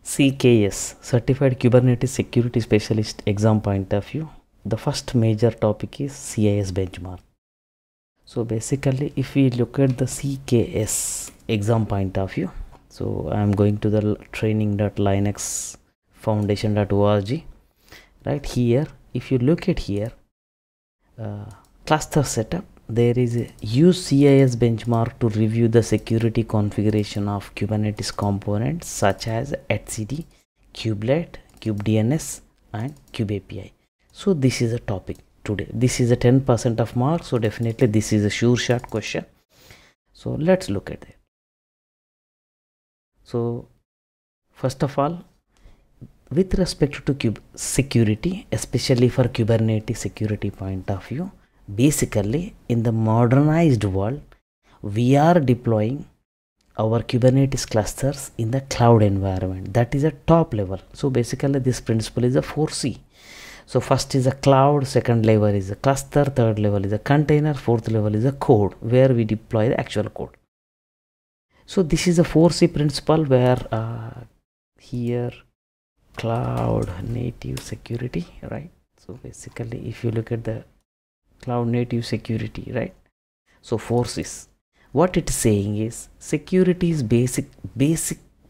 CKS, Certified Kubernetes Security Specialist exam point of view, the first major topic is CIS Benchmark. So basically, if we look at the CKS exam point of view, so I am going to the training.linuxfoundation.org. Right here, if you look at here, cluster setup, there is a use CIS benchmark to review the security configuration of Kubernetes components such as etcd, kubelet, kubedns and kubeAPI. So this is a topic today. This is a 10% of mark, so definitely this is a sure shot question. So let's look at it. So first of all, with respect to security, especially for Kubernetes security point of view, basically in the modernized world, we are deploying our Kubernetes clusters in the cloud environment. That is a top level. So basically this principle is a 4C. So first is a cloud, second level is a cluster, third level is a container, fourth level is a code where we deploy the actual code. So this is a 4C principle where here cloud native security, right? So basically if you look at the cloud native security, right? So 4Cs, what it is saying is security is basic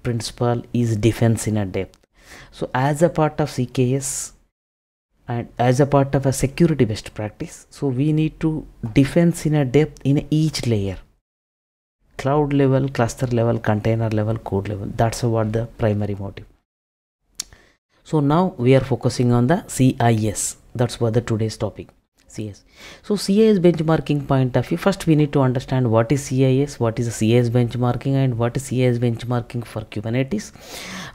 principle is defense in a depth. So as a part of CKS and as a part of a security best practice, so we need to defense in a depth in each layer, cloud level, cluster level, container level, code level. That's what the primary motive. So now we are focusing on the CIS. That's what the today's topic, CIS. So CIS benchmarking point of view, first we need to understand what is CIS, what is the CIS benchmarking, and what is CIS benchmarking for Kubernetes,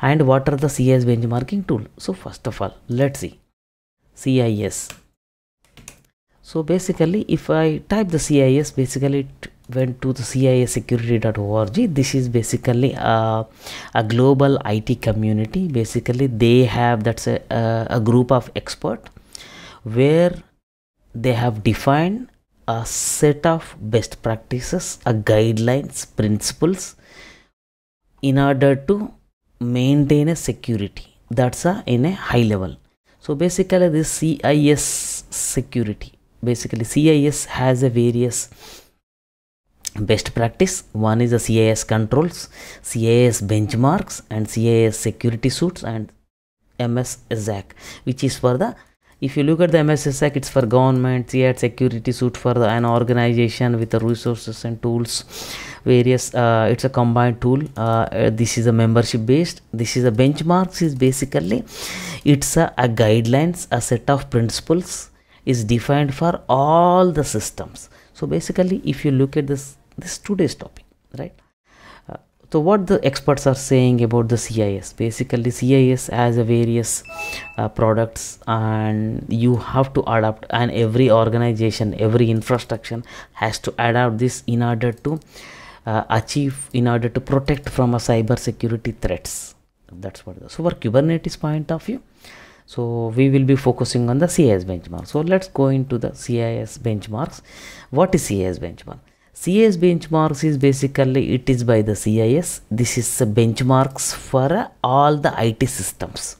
and what are the CIS benchmarking tool. So first of all, let's see CIS. So basically if I type the CIS, basically it went to the cisecurity.org. This is basically a global IT community. Basically they have, that's a group of experts where they have defined a set of best practices, a guidelines, principles in order to maintain a security. That's in a high level. So basically this CIS security, basically CIS has a various best practice. One is the CIS controls, CIS benchmarks, and CIS security suites, and MSSAC, which is for the, if you look at the MSSAC, it's for government, CIS security suite for an organization with the resources and tools, various, it's a combined tool. This is a membership based. This is a benchmarks, is basically, it's a guidelines, a set of principles is defined for all the systems. So basically if you look at this today's topic, right? So what the experts are saying about the CIS, basically CIS has a various products, and you have to adapt, and every organization, every infrastructure has to adapt this in order to achieve, in order to protect from a cyber security threats. That's what. So for Kubernetes point of view, so we will be focusing on the CIS benchmark. So let's go into the CIS benchmarks. What is CIS benchmark? CIS benchmarks is basically, it is by the CIS. This is the benchmarks for all the IT systems,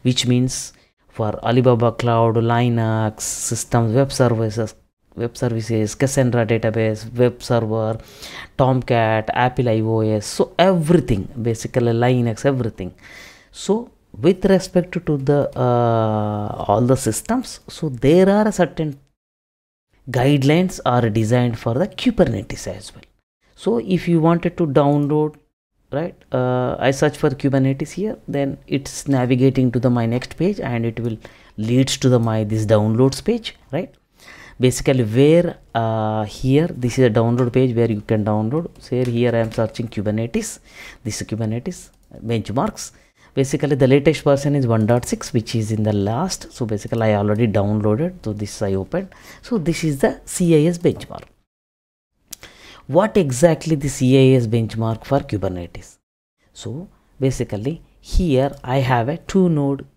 which means for Alibaba Cloud, Linux systems, web services, Cassandra database, web server, Tomcat, Apple iOS, so everything, basically Linux, everything. So with respect to the all the systems, so there are certain guidelines are designed for the Kubernetes as well. So if you wanted to download, right, I search for Kubernetes here, then it's navigating to the my next page, and it will leads to the my this downloads page, right? Basically where here this is a download page where you can download. Say here I am searching Kubernetes. This is Kubernetes benchmarks. Basically the latest version is 1.6, which is in the last. So basically I already downloaded, so this I opened. So this is the CIS benchmark. What exactly the CIS benchmark for Kubernetes? So basically here I have a 2-node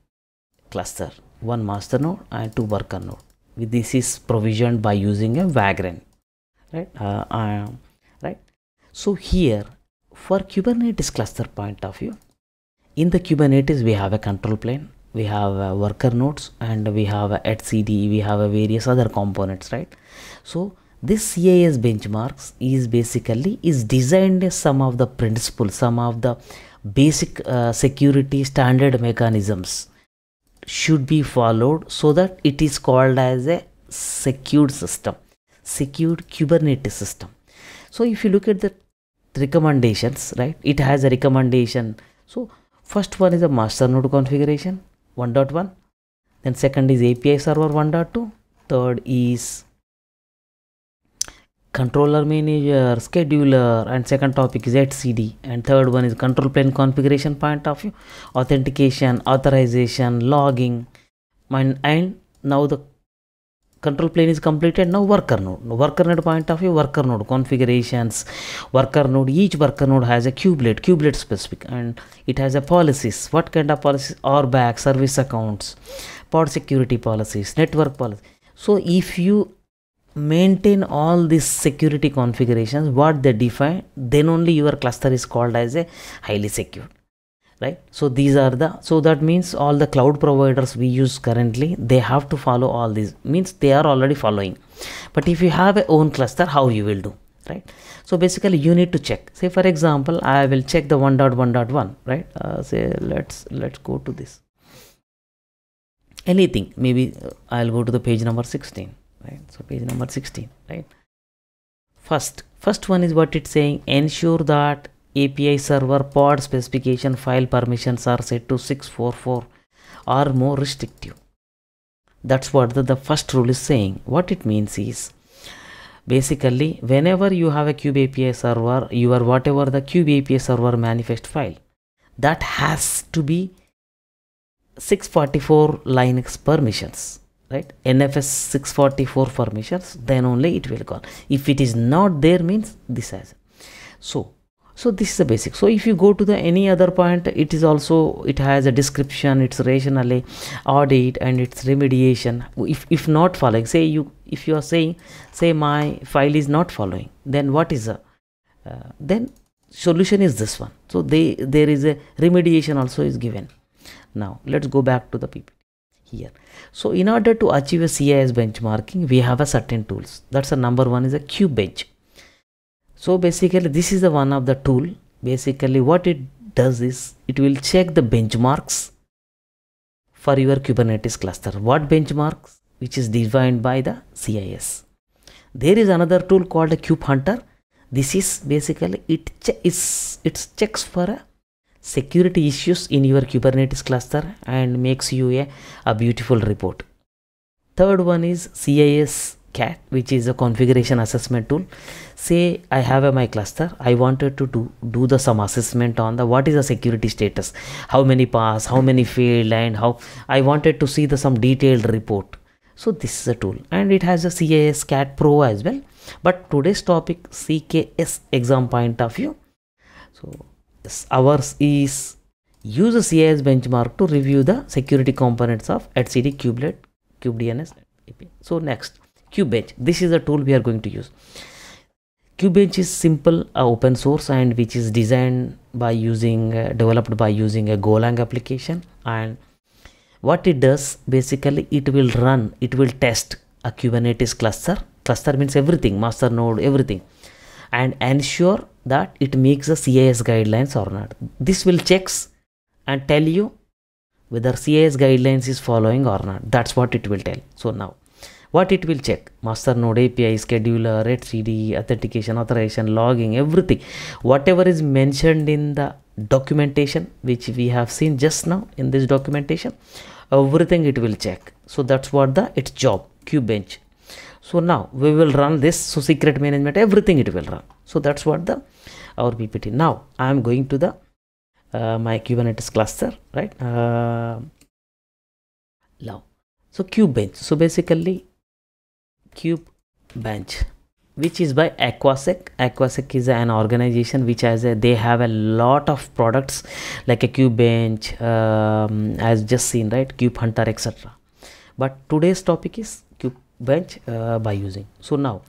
cluster, one master node and 2 worker node. This is provisioned by using a Vagrant, right? Right. So here for Kubernetes cluster point of view, In the Kubernetes, we have a control plane, we have worker nodes, and we have a etcd, we have a various other components, right? So this CIS benchmarks is basically designed as some of the principles, some of the basic security standard mechanisms should be followed, so that it is called as a secured system, secured Kubernetes system. So if you look at the recommendations, right, it has a recommendation. So first one is a master node configuration 1.1, then second is API server 1.2, third is controller manager, scheduler, and second topic is etcd, and third one is control plane configuration point of view, authentication, authorization, logging, and now the control plane is completed. Now worker node point of view, worker node configurations, worker node, each worker node has a kubelet specific, and it has a policies. What kind of policies? RBAC, service accounts, pod security policies, network policies. So if you maintain all these security configurations, what they define, then only your cluster is called as a highly secure, right? So these are the, so that means all the cloud providers we use currently, they have to follow all these, means they are already following. But if you have a own cluster, how you will do, right? So basically you need to check. Say for example, I will check the 1.1.1, right? Say let's go to this, anything, maybe I'll go to the page number 16, right? So page number 16, right? First one is what it's saying: ensure that API server pod specification file permissions are set to 644 or more restrictive. That's what the first rule is saying. What it means is, basically whenever you have a Kube API server, your whatever the Kube API server manifest file, that has to be 644 Linux permissions, right? NFS 644 permissions, then only it will call. If it is not there, means this has. So this is the basic. So if you go to the any other point, it is also, it has a description, it's rationally audit, and it's remediation. If not following, say if you are saying, say my file is not following, then what is the then solution is this one. So there is a remediation also is given. Now let's go back to the PPT here. So in order to achieve a CIS benchmarking, we have a certain tools. That's the number one is a Kube Bench. So basically this is the one of the tool. Basically what it does is, it will check the benchmarks for your Kubernetes cluster. What benchmarks? Which is defined by the CIS. There is another tool called a Kube Hunter. This is basically, it checks for a security issues in your Kubernetes cluster and makes you a beautiful report. Third one is CIS CAT, which is a configuration assessment tool. Say I have my cluster, I wanted to do the some assessment on the what is the security status, how many pass, how many failed, and how I wanted to see the some detailed report. So this is a tool, and it has a CIS CAT Pro as well. But today's topic, CKS exam point of view. So ours is use a CIS benchmark to review the security components of etcd, kubelet, kubedns API. So next, Kube Bench. This is a tool we are going to use. Kube Bench is simple, open source, and which is designed by using, developed by using a Golang application. And what it does, basically it will test a Kubernetes cluster. Cluster means everything, master node, everything, and ensure that it meets the CIS guidelines or not. This will checks and tell you whether CIS guidelines is following or not. That's what it will tell. So now what it will check: master node, API, scheduler, etcd, authentication, authorization, logging, everything. Whatever is mentioned in the documentation, which we have seen just now in this documentation, everything it will check. So that's what its job, Kube Bench. So now we will run this. So secret management, everything it will run. So that's what our PPT. Now I am going to the my Kubernetes cluster, right? Now, so Kube Bench. So basically Kube Bench, which is by Aquasec. Aquasec is an organization which has they have a lot of products like a Kube Bench, as just seen, right? Kube Hunter, etc. But today's topic is Kube Bench by using. So now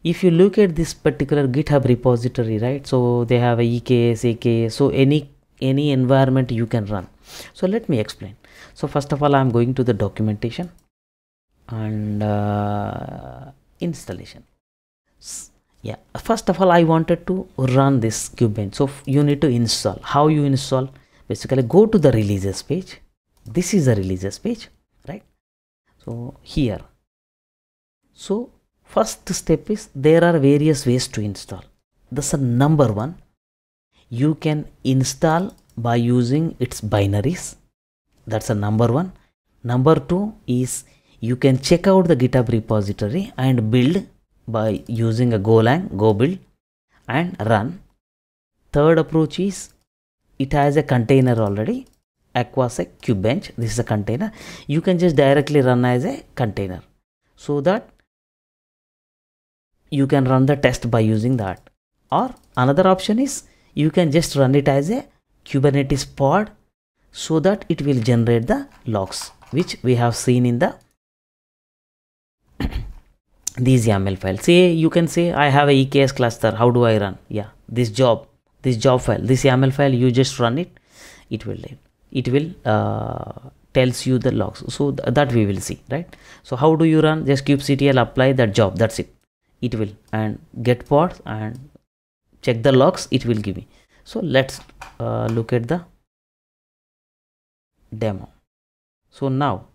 if you look at this particular GitHub repository, right? So they have a EKS, AKS. So any any environment you can run. So let me explain. So first of all, I'm going to the documentation and installation. Yeah, first of all, I wanted to run this Kube Bench. So you need to install. How you install? Basically, go to the releases page. This is the releases page, right? So here, so first step is there are various ways to install. This is number one. You can install by using its binaries. That's a number one. Number two is you can check out the GitHub repository and build by using a Golang, go build and run. Third approach is it has a container already. Aquasec Kube Bench. This is a container. You can just directly run as a container so that you can run the test by using that. Or another option is you can just run it as a Kubernetes pod so that it will generate the logs, which we have seen in the these YAML files. Say you can say I have a EKS cluster. How do I run? Yeah, this job file, this YAML file, you just run it. It will tells you the logs. So that we will see, right? So how do you run? Just kubectl apply that job. That's it. It will and get pods and check the logs. It will give me. So let's look at the demo. So now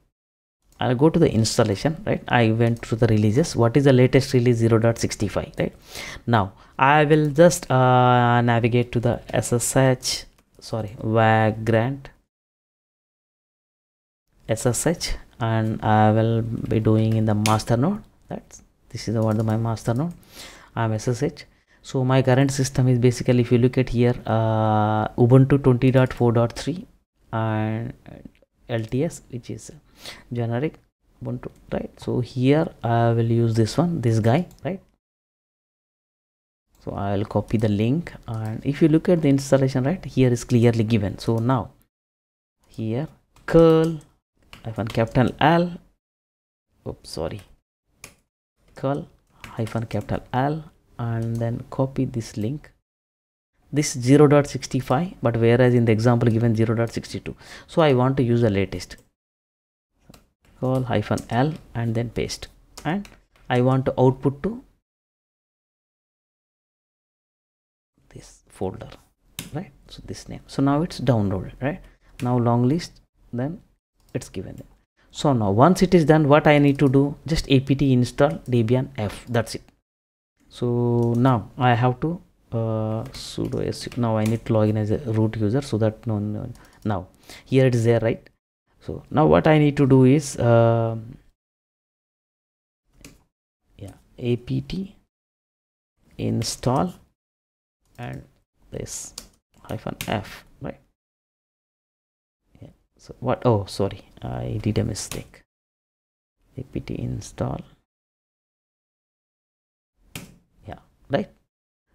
I'll go to the installation, right? I went through the releases. What is the latest release? 0.65, right? Now I will just navigate to the vagrant SSH, and I will be doing in the master node. This is my master node. I'm SSH. So my current system is basically, if you look at here, Ubuntu 20.4.3 and LTS, which is generic Ubuntu, right? So here I will use this guy, right? So I will copy the link, and if you look at the installation, right, here is clearly given. So now here curl -L, curl -L, and then copy this link. This 0.65, but whereas in the example given 0.62. So I want to use the latest. Curl -L and then paste, and I want to output to this folder, right? So this name. So now it's downloaded, right? Now long list, then it's given there. So now once it is done, what I need to do? Just apt install debian f. That's it. So now I have to sudo su. Now I need to log in as a root user, so that now here it is there, right? So now what I need to do is apt install and this -f, right? Yeah. So what? Oh, sorry, I did a mistake. Apt install. Yeah, right.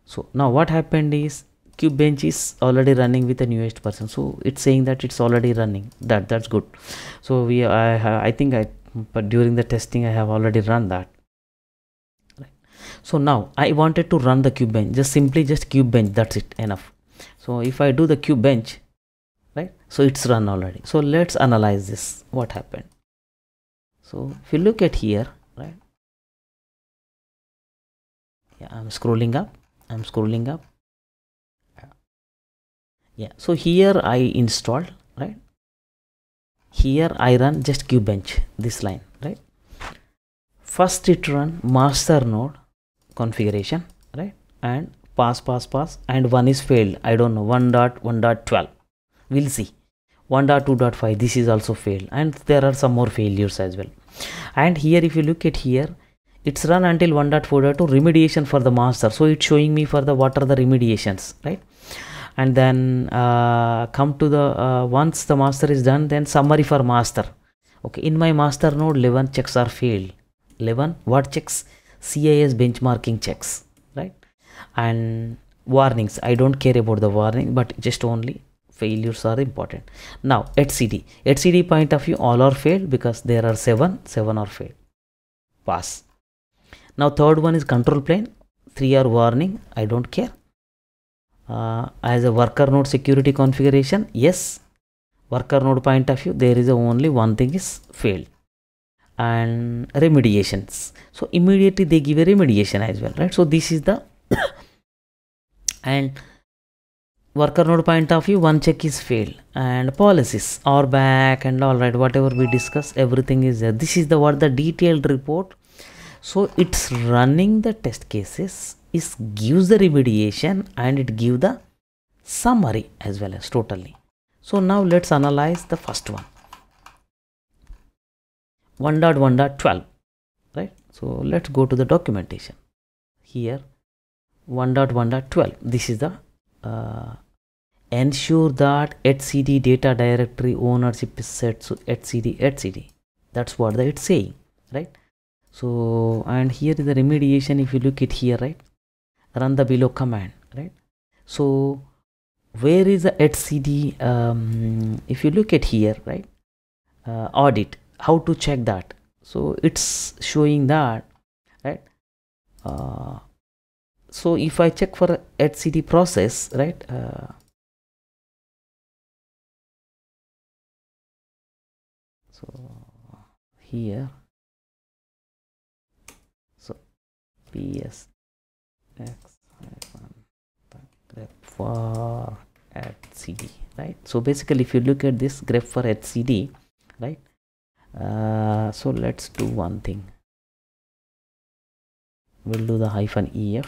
So now what happened is Kube Bench is already running with the newest version, so it's saying that it's already running. That's good. So but during the testing I have already run that. Right. So now I wanted to run the Kube Bench. Just Kube Bench. That's it. Enough. So if I do the Kube Bench, right? So it's run already. So let's analyze this. What happened? So if you look at here, right? Yeah, I'm scrolling up. Yeah, so here I installed, right? Here I run just Kube Bench, this line, right? First it run master node configuration, right? And pass, and one is failed. I don't know, 1.1.12. We'll see. 1.2.5, this is also failed, and there are some more failures as well. And here if you look at here, it's run until 1.4.2 remediation for the master. So it's showing me for the what are the remediations, right? And then come to the once the master is done, then summary for master. Okay, in my master node 11 checks are failed. 11 what checks? CIS benchmarking checks, right? And warnings, I don't care about the warning, but just only failures are important. Now HCD point of view, all are failed because there are 7 are failed. Pass. Now third one is control plane, 3 are warning, I don't care. as a worker node security configuration, yes, worker node point of view, there is only one thing is failed. And remediations, so immediately they give a remediation as well, right? So this is the and worker node point of view, one check is failed, and policies are back and all right, whatever we discuss, everything is there. This is the what the detailed report. So it's running the test cases, it gives the remediation, and it gives the summary as well as totally. So now let's analyze the first one, 1.1.12, right? So let's go to the documentation. Here 1.1.12, this is the ensure that etcd data directory ownership is set to etcd. That's what it's saying, right? So, and here is the remediation. If you look at here, right, run the below command, right? So where is the etcd? If you look at here, right, audit, how to check that? So it's showing that, right? So if I check for etcd process, right, so here, so ps x grep for etcd, right? So basically if you look at this grep for etcd, right, so let's do one thing, we'll do the -ef.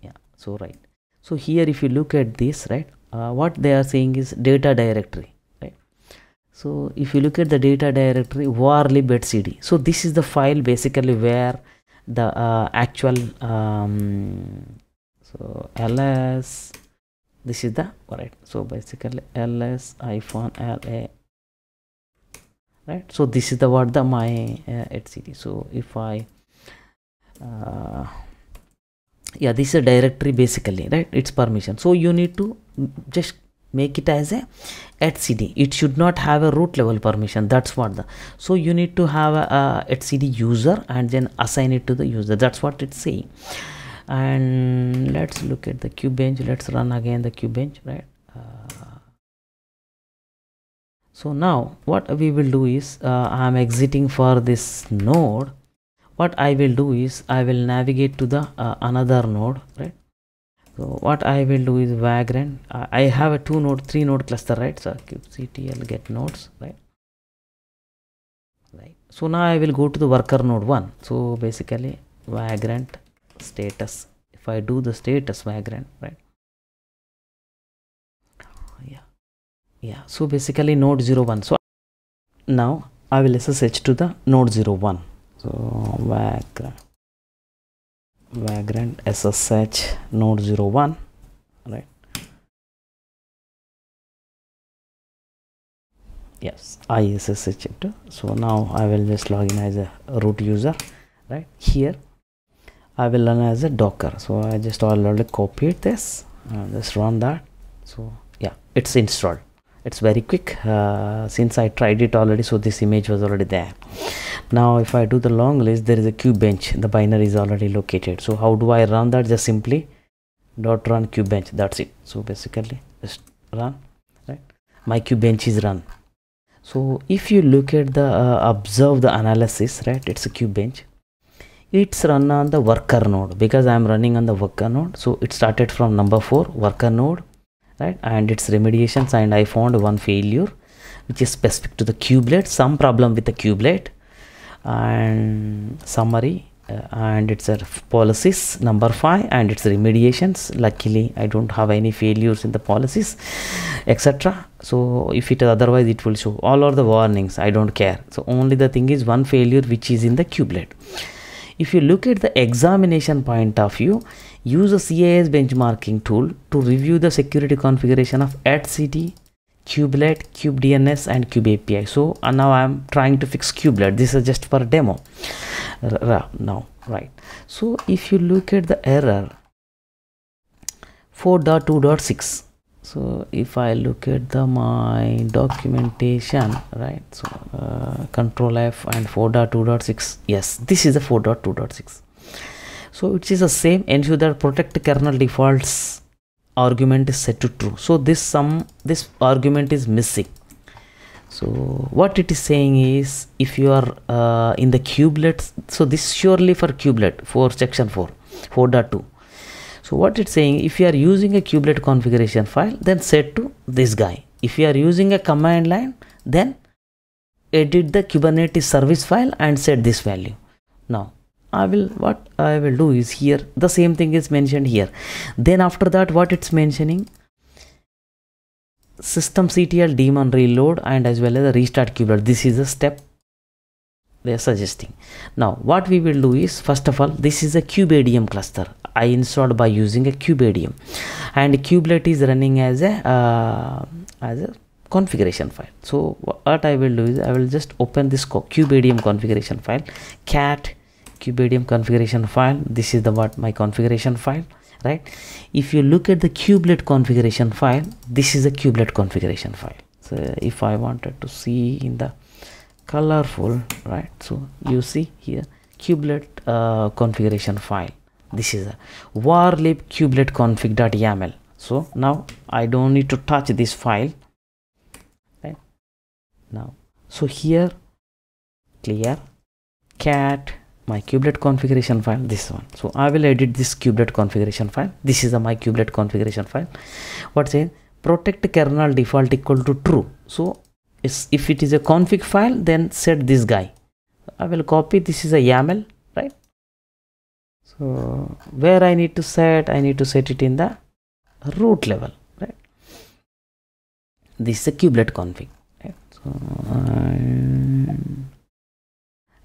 Yeah, so right, so here if you look at this, right, what they are saying is data directory, right? So if you look at the data directory warlib etcd, so this is the file basically where the actual so ls, this is the right, so basically ls-la, right? So this is the what the my etcd. So if I yeah, this is a directory basically, right? It's permission. So you need to just make it as a etcd. It should not have a root level permission. That's what the, so you need to have a etcd user and then assign it to the user. That's what it's saying. And let's look at the Kube Bench. Let's run again the Kube Bench, right? So now what we will do is I'm exiting for this node. What I will do is I will navigate to the another node, right? So what I will do is vagrant. I have a 3 node cluster, right? So kubectl get nodes, right? Right. So now I will go to the worker node 1. So basically vagrant status. If I do the status vagrant, right? Yeah, so basically node 01. So now I will SSH to the node 01. So vagrant SSH node 01, right? Yes, I SSH it. So now I will just log in as a root user, right? Here I will run as a docker. So I just already copied this and just run that. So yeah, it's installed. It's very quick since I tried it already, so this image was already there. Now if I do the long list, there is a Kube Bench, the binary is already located. So how do I run that? Just simply .run Kube Bench, that's it. So basically just run, right? My Kube Bench is run. So if you look at the observe the analysis, right, it's a Kube Bench. It's run on the worker node because I'm running on the worker node. So it started from number 4 worker node, right? And its remediations, and I found one failure which is specific to the kubelet, some problem with the kubelet, and summary, and it's a policies number 5 and its remediations. Luckily I don't have any failures in the policies, etc. So if it otherwise it will show all are the warnings, I don't care. So only the thing is one failure which is in the kubelet. If you look at the examination point of view, use a CIS benchmarking tool to review the security configuration of etcd, kubelet, kubedns, and kube API. So now I am trying to fix kubelet. This is just for demo now, right? So if you look at the error 4.2.6, so if I look at the my documentation, right, so control F and 4.2.6, yes, this is the 4.2.6. so it is the same. Ensure that protect kernel defaults argument is set to true. So this argument is missing. So what it is saying is, if you are in the kubelet, so this surely for kubelet for section 4.2. So what it's saying, if you are using a kubelet configuration file, then set to this guy. If you are using a command line, then edit the Kubernetes service file and set this value. Now what I will do is, here the same thing is mentioned here. Then after that, what it's mentioning, systemctl daemon reload and as well as the restart kubelet. This is a step they are suggesting. Now what we will do is, first of all, this is a kubeadm cluster I installed by using a kubeadm, and kubelet is running as a configuration file. So what I will do is, I will just open this kubeadm configuration file, cat kubeadm configuration file. This is the my configuration file, right? If you look at the kubelet configuration file, this is a kubelet configuration file. So if I wanted to see in the colorful, right, so you see here kubelet configuration file. This is a warlib kubelet config.yaml. So now I don't need to touch this file, right? Now, so here clear cat my kubelet configuration file, this one. So I will edit this kubelet configuration file. This is my kubelet configuration file. What says, protect kernel default equal to true. So if it is a config file, then set this guy. I will copy. This is a YAML, right? So where I need to set it in the root level, right? This is a kubelet config, right? So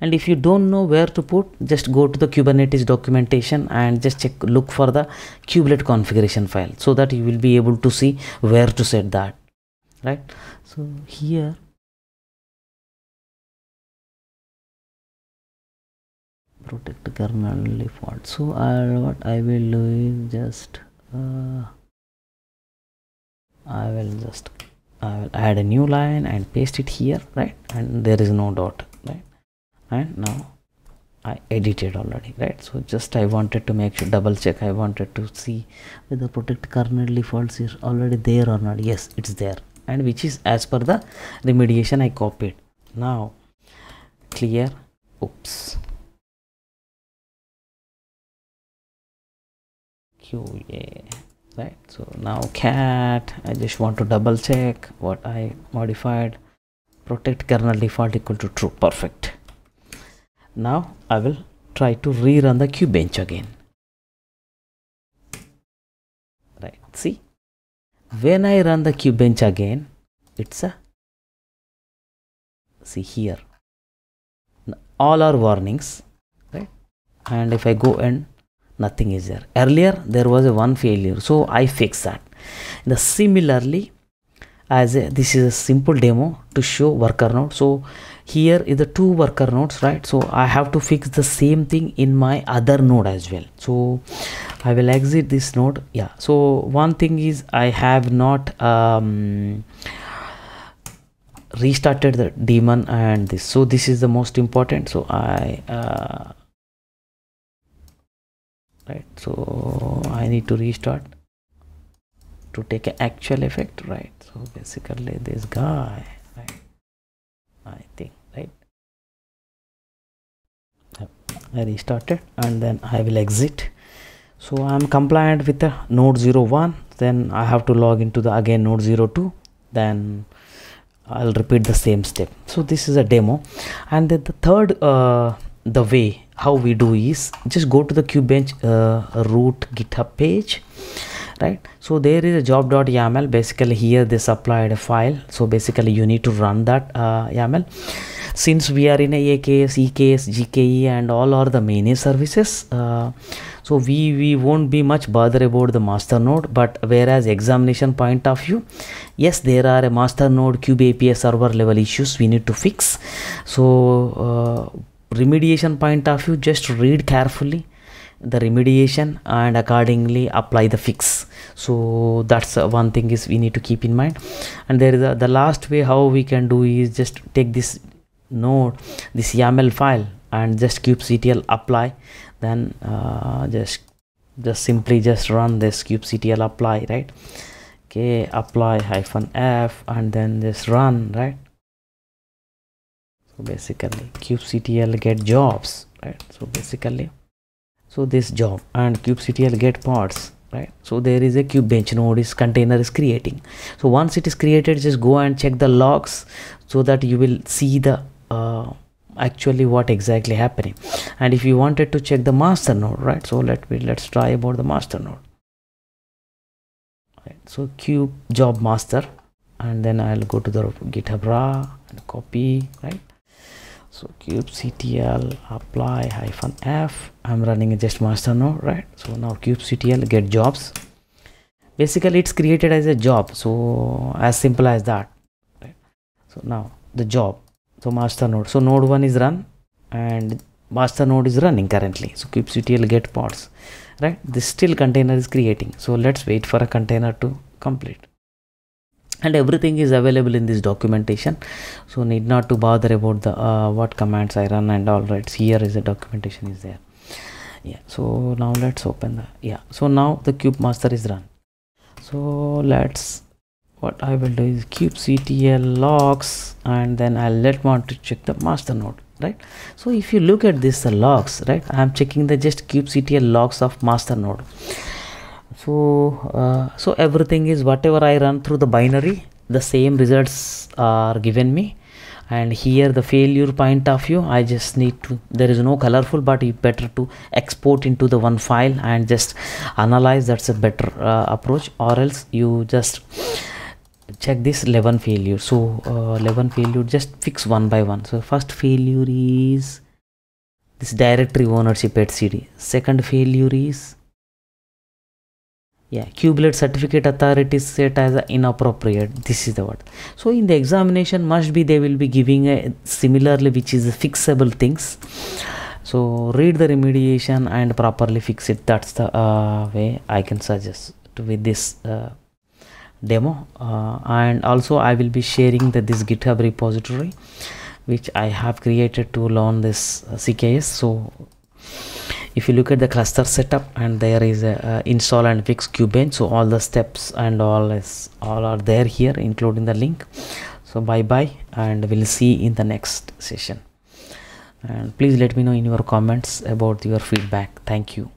and if you don't know where to put, just go to the Kubernetes documentation and just look for the kubelet configuration file, so that you will be able to see where to set that, right? So here protect kernel default. So what I will do is just I will add a new line and paste it here, right? And there is no dot, right? And now I edited already, right? So just I wanted to make sure, double check, I wanted to see whether protect kernel defaults is already there or not. Yes, it's there, and which is as per the remediation I copied. Now clear, oops, QA, right? So now cat, I just want to double check what I modified, protect kernel default equal to true. Perfect. Now I will try to rerun the Kube Bench again, right? See, when I run the Kube Bench again, it's a, see here, all are warnings, right? And if I go and nothing is there. Earlier there was a one failure, so I fixed that. Similarly, this is a simple demo to show worker node. So here is the two worker nodes, right? So I have to fix the same thing in my other node as well. So I will exit this node. Yeah, so one thing is, I have not restarted the daemon and this, so this is the most important. So I right, so I need to restart to take an actual effect, right? So basically this guy, right, I think, right, I restarted and then I will exit. So I'm compliant with the node 01, then I have to log into the again node 02, then I'll repeat the same step. So this is a demo. And then the third the way how we do is, just go to the Kube Bench root GitHub page, right? So there is a job.yaml. basically here they supplied a file, so basically you need to run that YAML. Since we are in a AKS, EKS, GKE and all are the managed services, so we won't be much bother about the master node. But whereas examination point of view, yes, there are a master node Kube API server level issues we need to fix. So remediation point of view, just read carefully the remediation and accordingly apply the fix. So that's one thing is we need to keep in mind. And there is the last way how we can do is, just take this node, this YAML file, and just kubectl apply, then just just simply just run this kubectl apply, right? Okay, apply -f and then just run, right? So basically kubectl get jobs, right? So basically, so this job and kubectl get pods, right? So there is a Kube Bench node is container is creating. So once it is created, just go and check the logs so that you will see the actually what exactly happening. And if you wanted to check the master node, right? So let's try about the master node. Right, so kube job master, and then I'll go to the GitHub raw and copy, right? So kubectl apply -f, I'm running just master node, right? So now kubectl get jobs. Basically it's created as a job, so as simple as that, right? So now the job, so master node, so node 1 is run and master node is running currently. So kubectl get pods, right? This still container is creating, so let's wait for a container to complete. And everything is available in this documentation, so need not to bother about the what commands I run and all, right? Here is the documentation is there. Yeah, so now let's open the, yeah, so now the kube master is run. So let's, what I will do is kubectl logs, and then I'll want to check the master node, right? So if you look at this logs, right, I am checking the just kubectl logs of master node. So so everything is whatever I run through the binary, the same results are given me. And here the failure point of view, I just need to, there is no colorful, but it's better to export into the one file and just analyze. That's a better approach, or else you just check this 11 failure. So 11 failure, just fix one by one. So first failure is this directory ownership etcd. Second failure is, yeah, kubelet certificate authority is set as a inappropriate. This is the word. So in the examination must be they will be giving a similarly which is fixable things. So read the remediation and properly fix it. That's the way I can suggest with this demo. And also I will be sharing this GitHub repository which I have created to learn this CIS. So if you look at the cluster setup, and there is a install and fix Kube Bench, so all the steps and all are there here, including the link. So bye bye, and we'll see in the next session. And please let me know in your comments about your feedback. Thank you.